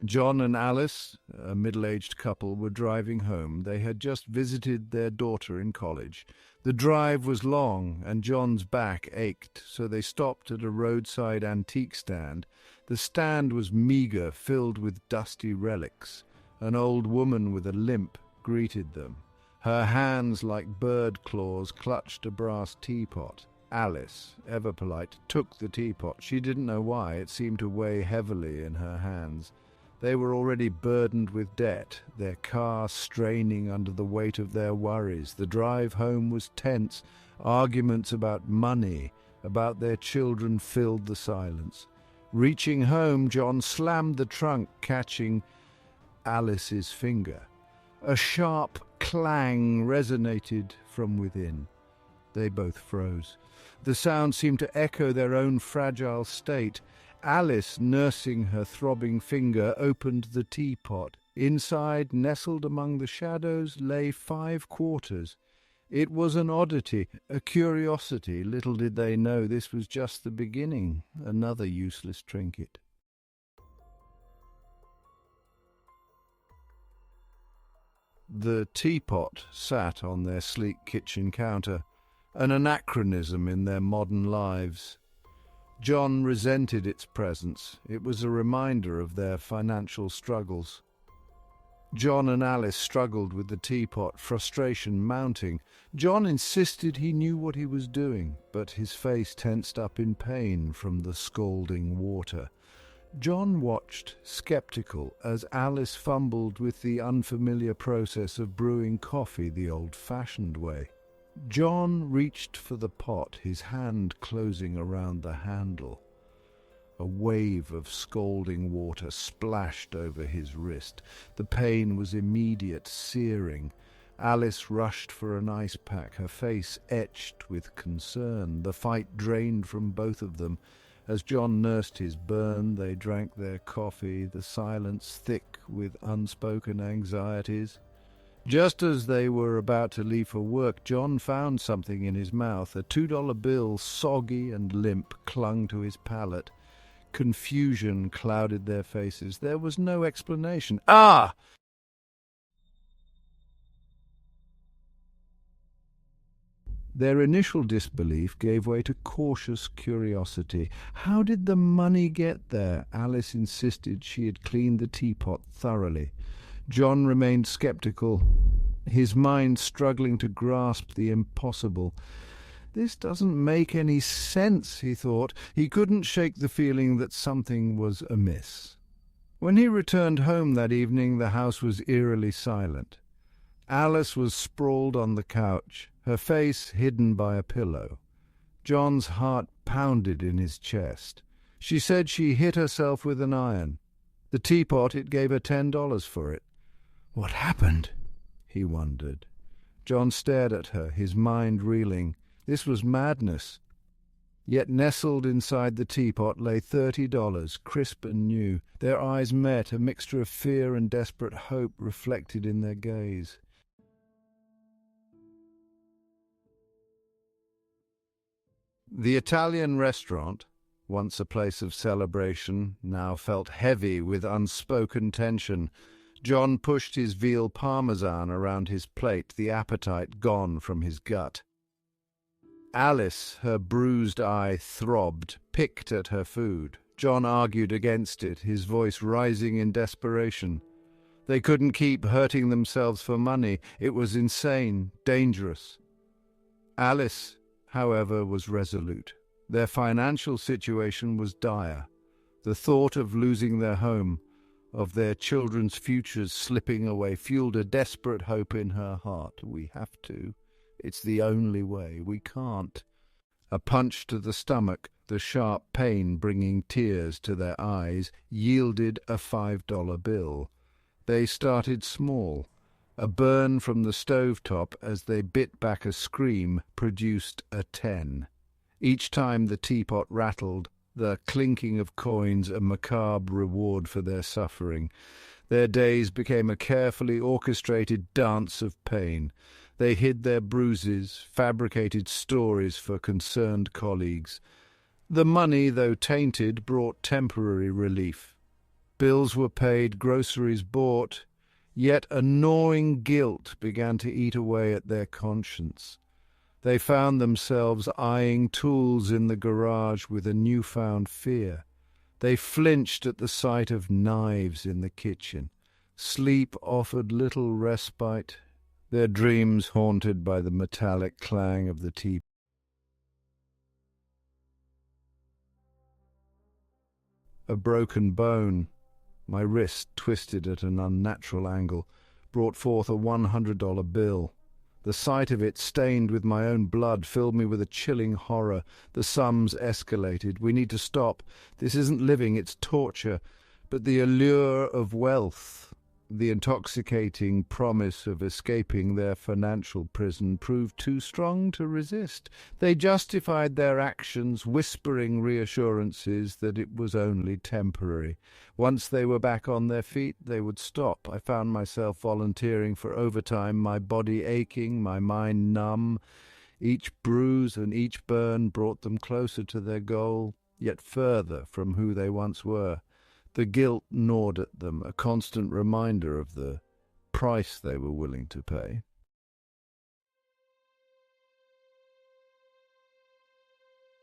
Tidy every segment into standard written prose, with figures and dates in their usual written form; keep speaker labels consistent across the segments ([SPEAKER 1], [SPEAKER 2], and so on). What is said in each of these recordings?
[SPEAKER 1] John and Alice, a middle-aged couple, were driving home. They had just visited their daughter in college. The drive was long, and John's back ached, so they stopped at a roadside antique stand. The stand was meagre, filled with dusty relics. An old woman with a limp greeted them. Her hands, like bird claws, clutched a brass teapot. Alice, ever polite, took the teapot. She didn't know why. It seemed to weigh heavily in her hands. They were already burdened with debt, their car straining under the weight of their worries. The drive home was tense. Arguments about money, about their children, filled the silence. Reaching home, John slammed the trunk, catching Alice's finger. A sharp clang resonated from within. They both froze. The sound seemed to echo their own fragile state. Alice, nursing her throbbing finger, opened the teapot. Inside, nestled among the shadows, lay 5 quarters. It was an oddity, a curiosity. Little did they know this was just the beginning, another useless trinket. The teapot sat on their sleek kitchen counter, an anachronism in their modern lives. John resented its presence. It was a reminder of their financial struggles. John and Alice struggled with the teapot, frustration mounting. John insisted he knew what he was doing, but his face tensed up in pain from the scalding water. John watched, skeptical, as Alice fumbled with the unfamiliar process of brewing coffee the old-fashioned way. John reached for the pot, his hand closing around the handle. A wave of scalding water splashed over his wrist. The pain was immediate, searing. Alice rushed for an ice pack, her face etched with concern. The fight drained from both of them. As John nursed his burn, they drank their coffee, the silence thick with unspoken anxieties. Just as they were about to leave for work, John found something in his mouth. A $2 bill, soggy and limp, clung to his palate. Confusion clouded their faces. There was no explanation. Ah! Their initial disbelief gave way to cautious curiosity. How did the money get there? Alice insisted she had cleaned the teapot thoroughly. John remained skeptical, his mind struggling to grasp the impossible. This doesn't make any sense, he thought. He couldn't shake the feeling that something was amiss. When he returned home that evening, the house was eerily silent. Alice was sprawled on the couch, her face hidden by a pillow. John's heart pounded in his chest. She said she hit herself with an iron. The teapot, it gave her $10 for it. What happened? He wondered. John stared at her, his mind reeling. This was madness. Yet nestled inside the teapot lay $30, crisp and new. Their eyes met, a mixture of fear and desperate hope reflected in their gaze. The Italian restaurant, once a place of celebration, now felt heavy with unspoken tension. John pushed his veal parmesan around his plate, the appetite gone from his gut. Alice, her bruised eye throbbed, picked at her food. John argued against it, his voice rising in desperation. They couldn't keep hurting themselves for money. It was insane, dangerous. Alice, however, was resolute. Their financial situation was dire. The thought of losing their home, of their children's futures slipping away, fueled a desperate hope in her heart. We have to. It's the only way. We can't. A punch to the stomach, the sharp pain bringing tears to their eyes, yielded a $5 bill. They started small. A burn from the stovetop as they bit back a scream produced a 10. Each time the teapot rattled, the clinking of coins a macabre reward for their suffering. Their days became a carefully orchestrated dance of pain. They hid their bruises, fabricated stories for concerned colleagues. The money, though tainted, brought temporary relief. Bills were paid, groceries bought, yet a gnawing guilt began to eat away at their conscience. They found themselves eyeing tools in the garage with a newfound fear. They flinched at the sight of knives in the kitchen. Sleep offered little respite, their dreams haunted by the metallic clang of the teapot. A broken bone, my wrist twisted at an unnatural angle, brought forth a $100 bill. The sight of it, stained with my own blood, filled me with a chilling horror. The sums escalated. We need to stop. This isn't living, it's torture. But the allure of wealth, the intoxicating promise of escaping their financial prison, proved too strong to resist. They justified their actions, whispering reassurances that it was only temporary. Once they were back on their feet, they would stop. I found myself volunteering for overtime, my body aching, my mind numb. Each bruise and each burn brought them closer to their goal, yet further from who they once were. The guilt gnawed at them, a constant reminder of the price they were willing to pay.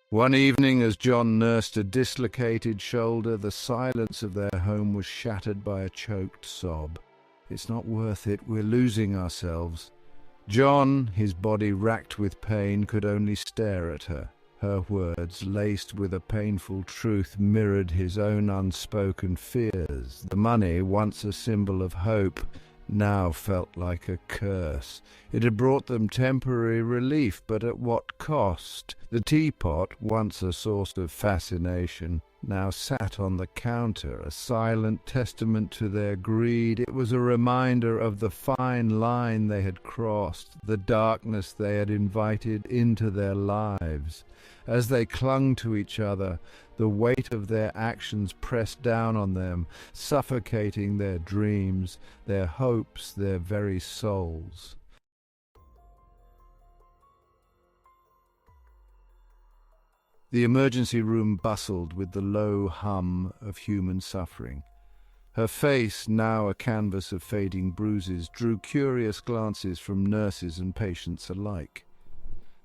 [SPEAKER 1] One evening, as John nursed a dislocated shoulder, the silence of their home was shattered by a choked sob. "It's not worth it. We're losing ourselves." John, his body racked with pain, could only stare at her. Her words, laced with a painful truth, mirrored his own unspoken fears. The money, once a symbol of hope, now felt like a curse. It had brought them temporary relief, but at what cost? The teapot, once a source of fascination, now sat on the counter, a silent testament to their greed. It was a reminder of the fine line they had crossed, the darkness they had invited into their lives. As they clung to each other, the weight of their actions pressed down on them, suffocating their dreams, their hopes, their very souls. The emergency room bustled with the low hum of human suffering. Her face, now a canvas of fading bruises, drew curious glances from nurses and patients alike.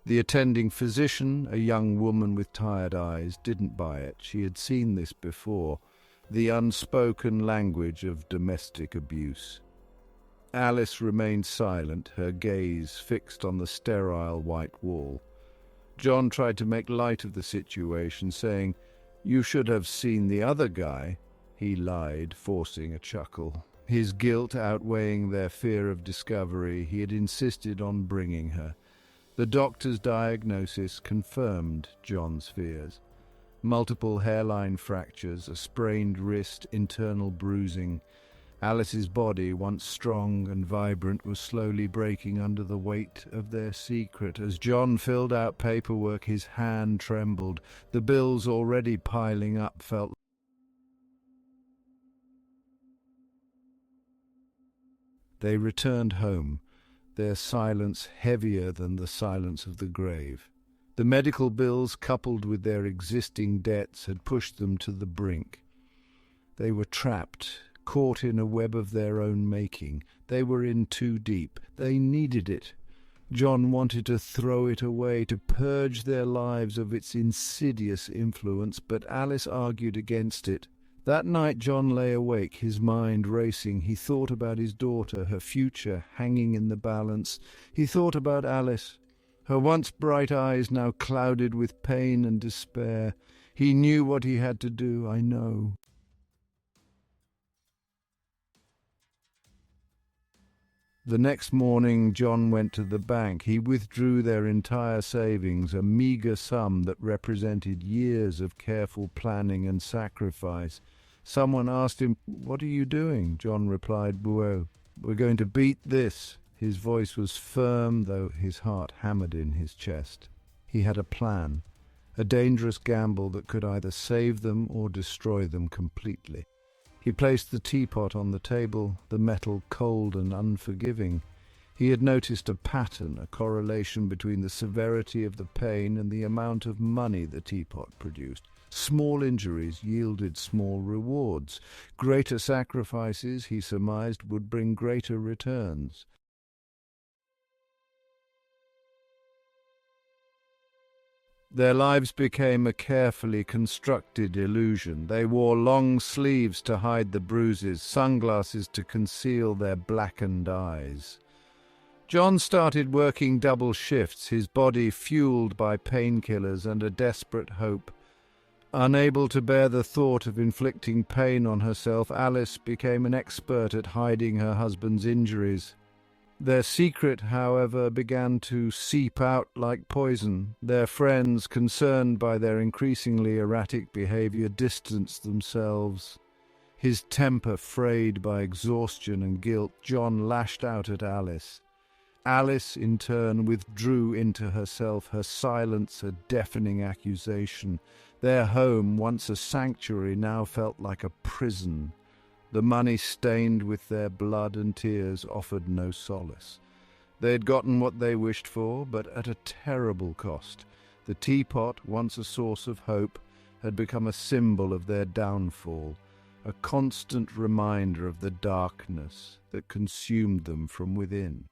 [SPEAKER 1] The attending physician, a young woman with tired eyes, didn't buy it. She had seen this before, the unspoken language of domestic abuse. Alice remained silent, her gaze fixed on the sterile white wall. John tried to make light of the situation, saying, "You should have seen the other guy." He lied, forcing a chuckle. His guilt outweighing their fear of discovery, he had insisted on bringing her. The doctor's diagnosis confirmed John's fears. Multiple hairline fractures, a sprained wrist, internal bruising. Alice's body, once strong and vibrant, was slowly breaking under the weight of their secret. As John filled out paperwork, his hand trembled. The bills already piling up felt. They returned home, their silence heavier than the silence of the grave. The medical bills, coupled with their existing debts, had pushed them to the brink. They were trapped, caught in a web of their own making. They were in too deep. They needed it. John wanted to throw it away, to purge their lives of its insidious influence, but Alice argued against it. That night John lay awake, his mind racing. He thought about his daughter, her future hanging in the balance. He thought about Alice, her once bright eyes now clouded with pain and despair. He knew what he had to do, I know. The next morning John went to the bank. He withdrew their entire savings, a meagre sum that represented years of careful planning and sacrifice. Someone asked him, "What are you doing?" John replied, "We're going to beat this." His voice was firm, though his heart hammered in his chest. He had a plan, a dangerous gamble that could either save them or destroy them completely. He placed the teapot on the table, the metal cold and unforgiving. He had noticed a pattern, a correlation between the severity of the pain and the amount of money the teapot produced. Small injuries yielded small rewards. Greater sacrifices, he surmised, would bring greater returns. Their lives became a carefully constructed illusion. They wore long sleeves to hide the bruises, sunglasses to conceal their blackened eyes. John started working double shifts, his body fueled by painkillers and a desperate hope. Unable to bear the thought of inflicting pain on herself, Alice became an expert at hiding her husband's injuries. Their secret, however, began to seep out like poison. Their friends, concerned by their increasingly erratic behavior, distanced themselves. His temper frayed by exhaustion and guilt, John lashed out at Alice. Alice, in turn, withdrew into herself, her silence a deafening accusation. Their home, once a sanctuary, now felt like a prison. The money stained with their blood and tears offered no solace. They had gotten what they wished for, but at a terrible cost. The teapot, once a source of hope, had become a symbol of their downfall, a constant reminder of the darkness that consumed them from within.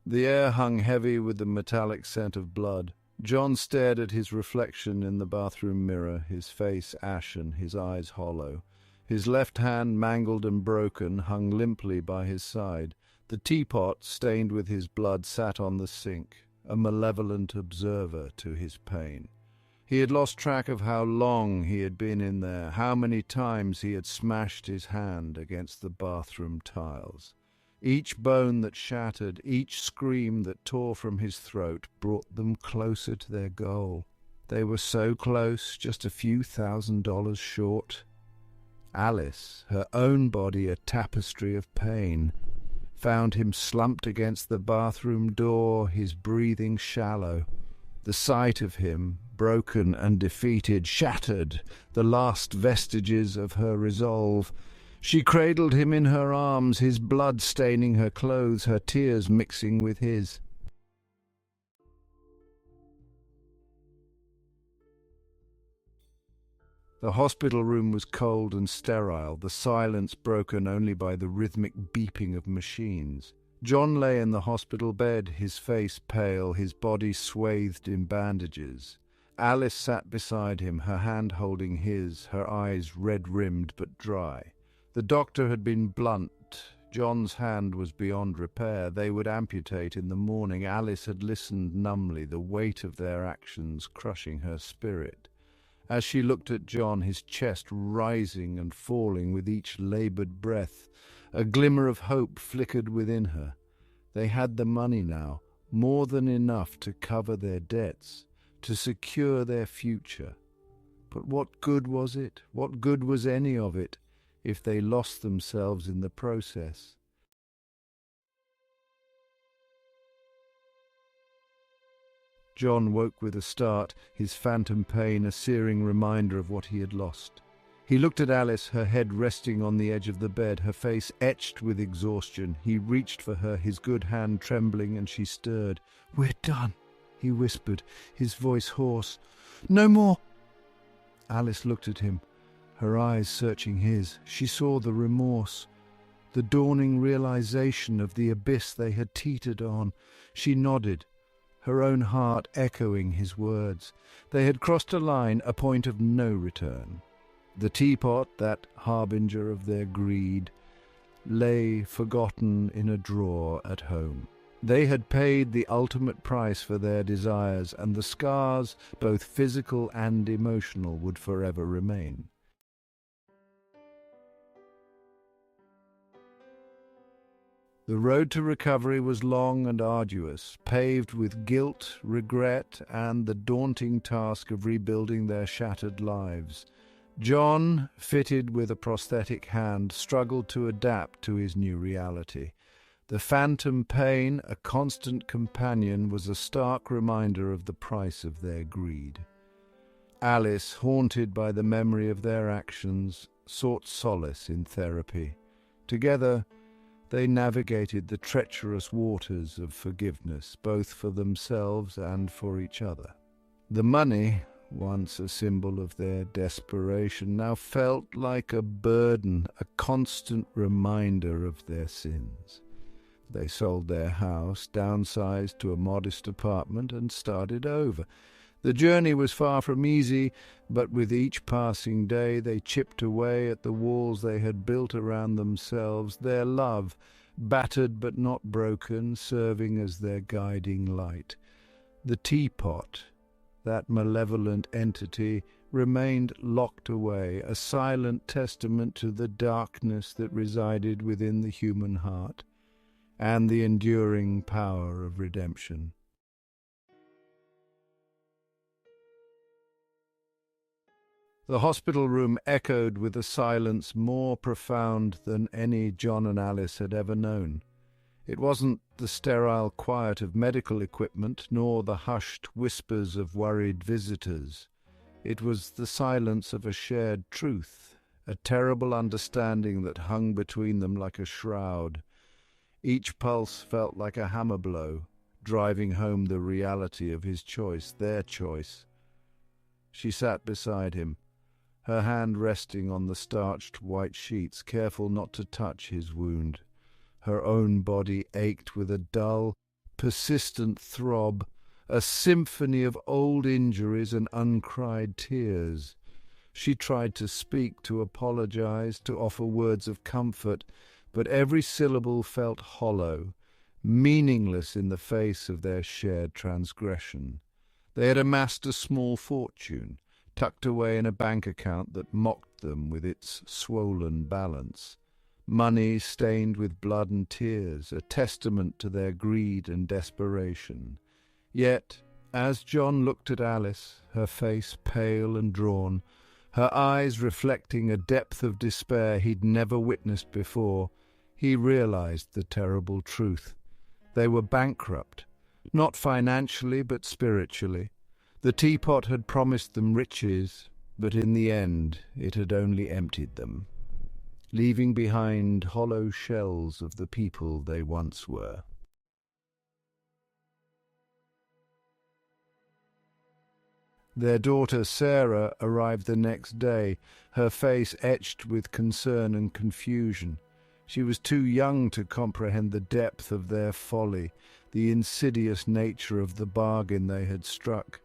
[SPEAKER 1] The air hung heavy with the metallic scent of blood. John stared at his reflection in the bathroom mirror, his face ashen, his eyes hollow. His left hand, mangled and broken, hung limply by his side. The teapot, stained with his blood, sat on the sink, a malevolent observer to his pain. He had lost track of how long he had been in there, how many times he had smashed his hand against the bathroom tiles. Each bone that shattered, each scream that tore from his throat brought them closer to their goal. They were so close, just a few $1,000s short. Alice, her own body a tapestry of pain, found him slumped against the bathroom door, his breathing shallow. The sight of him, broken and defeated, shattered the last vestiges of her resolve. She cradled him in her arms, his blood staining her clothes, her tears mixing with his. The hospital room was cold and sterile, the silence broken only by the rhythmic beeping of machines. John lay in the hospital bed, his face pale, his body swathed in bandages. Alice sat beside him, her hand holding his, her eyes red-rimmed but dry. The doctor had been blunt. John's hand was beyond repair. They would amputate in the morning. Alice had listened numbly, the weight of their actions crushing her spirit. As she looked at John, his chest rising and falling with each laboured breath, a glimmer of hope flickered within her. They had the money now, more than enough to cover their debts, to secure their future. But what good was it? What good was any of it if they lost themselves in the process? John woke with a start, his phantom pain a searing reminder of what he had lost. He looked at Alice, her head resting on the edge of the bed, her face etched with exhaustion. He reached for her, his good hand trembling, and she stirred. "We're done," he whispered, his voice hoarse. "No more." Alice looked at him, her eyes searching his. She saw the remorse, the dawning realization of the abyss they had teetered on. She nodded, her own heart echoing his words. They had crossed a line, a point of no return. The teapot, that harbinger of their greed, lay forgotten in a drawer at home. They had paid the ultimate price for their desires, and the scars, both physical and emotional, would forever remain. The road to recovery was long and arduous, paved with guilt, regret, and the daunting task of rebuilding their shattered lives. John, fitted with a prosthetic hand, struggled to adapt to his new reality. The phantom pain, a constant companion, was a stark reminder of the price of their greed. Alice, haunted by the memory of their actions, sought solace in therapy. Together, they navigated the treacherous waters of forgiveness, both for themselves and for each other. The money, once a symbol of their desperation, now felt like a burden, a constant reminder of their sins. They sold their house, downsized to a modest apartment, and started over. The journey was far from easy, but with each passing day they chipped away at the walls they had built around themselves, their love, battered but not broken, serving as their guiding light. The teapot, that malevolent entity, remained locked away, a silent testament to the darkness that resided within the human heart and the enduring power of redemption. The hospital room echoed with a silence more profound than any John and Alice had ever known. It wasn't the sterile quiet of medical equipment, nor the hushed whispers of worried visitors. It was the silence of a shared truth, a terrible understanding that hung between them like a shroud. Each pulse felt like a hammer blow, driving home the reality of his choice, their choice. She sat beside him, her hand resting on the starched white sheets, careful not to touch his wound. Her own body ached with a dull, persistent throb, a symphony of old injuries and uncried tears. She tried to speak, to apologize, to offer words of comfort, but every syllable felt hollow, meaningless in the face of their shared transgression. They had amassed a small fortune, tucked away in a bank account that mocked them with its swollen balance. Money stained with blood and tears, a testament to their greed and desperation. Yet, as John looked at Alice, her face pale and drawn, her eyes reflecting a depth of despair he'd never witnessed before, he realized the terrible truth. They were bankrupt, not financially but spiritually. The teapot had promised them riches, but in the end it had only emptied them, leaving behind hollow shells of the people they once were. Their daughter Sarah arrived the next day, her face etched with concern and confusion. She was too young to comprehend the depth of their folly, the insidious nature of the bargain they had struck.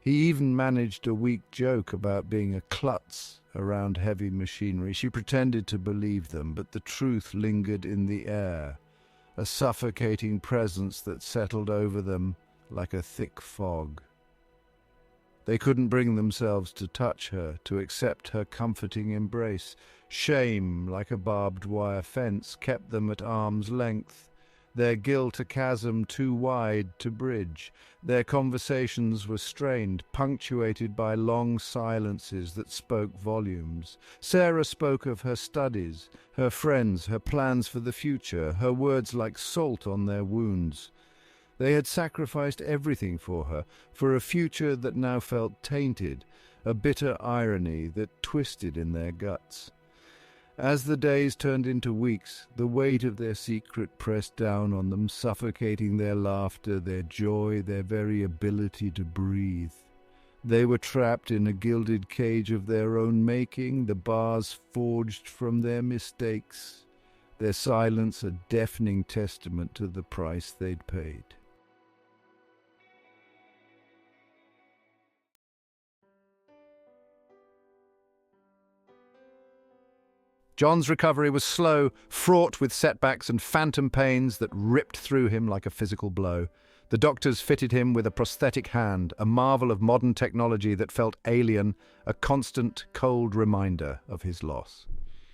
[SPEAKER 1] He even managed a weak joke about being a klutz around heavy machinery. She pretended to believe them, but the truth lingered in the air, a suffocating presence that settled over them like a thick fog. They couldn't bring themselves to touch her, to accept her comforting embrace. Shame, like a barbed wire fence, kept them at arm's length, their guilt a chasm too wide to bridge. Their conversations were strained, punctuated by long silences that spoke volumes. Sarah spoke of her studies, her friends, her plans for the future, her words like salt on their wounds. They had sacrificed everything for her, for a future that now felt tainted, a bitter irony that twisted in their guts. As the days turned into weeks, the weight of their secret pressed down on them, suffocating their laughter, their joy, their very ability to breathe. They were trapped in a gilded cage of their own making, the bars forged from their mistakes, their silence a deafening testament to the price they'd paid. John's recovery was slow, fraught with setbacks and phantom pains that ripped through him like a physical blow. The doctors fitted him with a prosthetic hand, a marvel of modern technology that felt alien, a constant, cold reminder of his loss.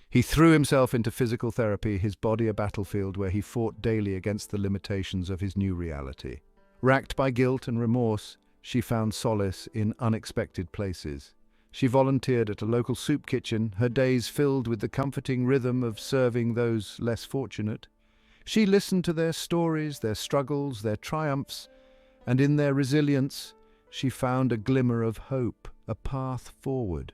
[SPEAKER 1] He threw himself into physical therapy, his body a battlefield where he fought daily against the limitations of his new reality. Racked by guilt and remorse, she found solace in unexpected places. She volunteered at a local soup kitchen, her days filled with the comforting rhythm of serving those less fortunate. She listened to their stories, their struggles, their triumphs, and in their resilience she found a glimmer of hope, a path forward.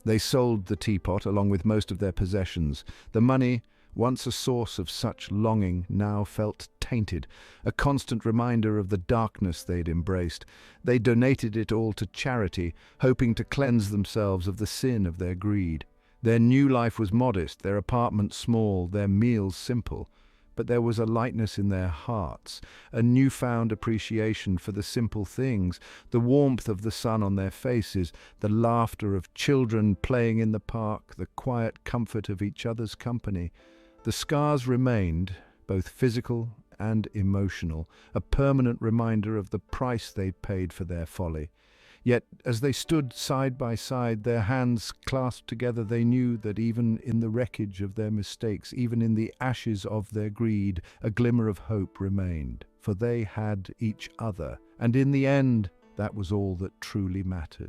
[SPEAKER 1] They sold the teapot along with most of their possessions. The money, once a source of such longing, now felt tainted, a constant reminder of the darkness they'd embraced. They donated it all to charity, hoping to cleanse themselves of the sin of their greed. Their new life was modest, their apartment small, their meals simple. But there was a lightness in their hearts, a newfound appreciation for the simple things, the warmth of the sun on their faces, the laughter of children playing in the park, the quiet comfort of each other's company. The scars remained, both physical and emotional, a permanent reminder of the price they'd paid for their folly. Yet, as they stood side by side, their hands clasped together, they knew that even in the wreckage of their mistakes, even in the ashes of their greed, a glimmer of hope remained. For they had each other, and in the end, that was all that truly mattered.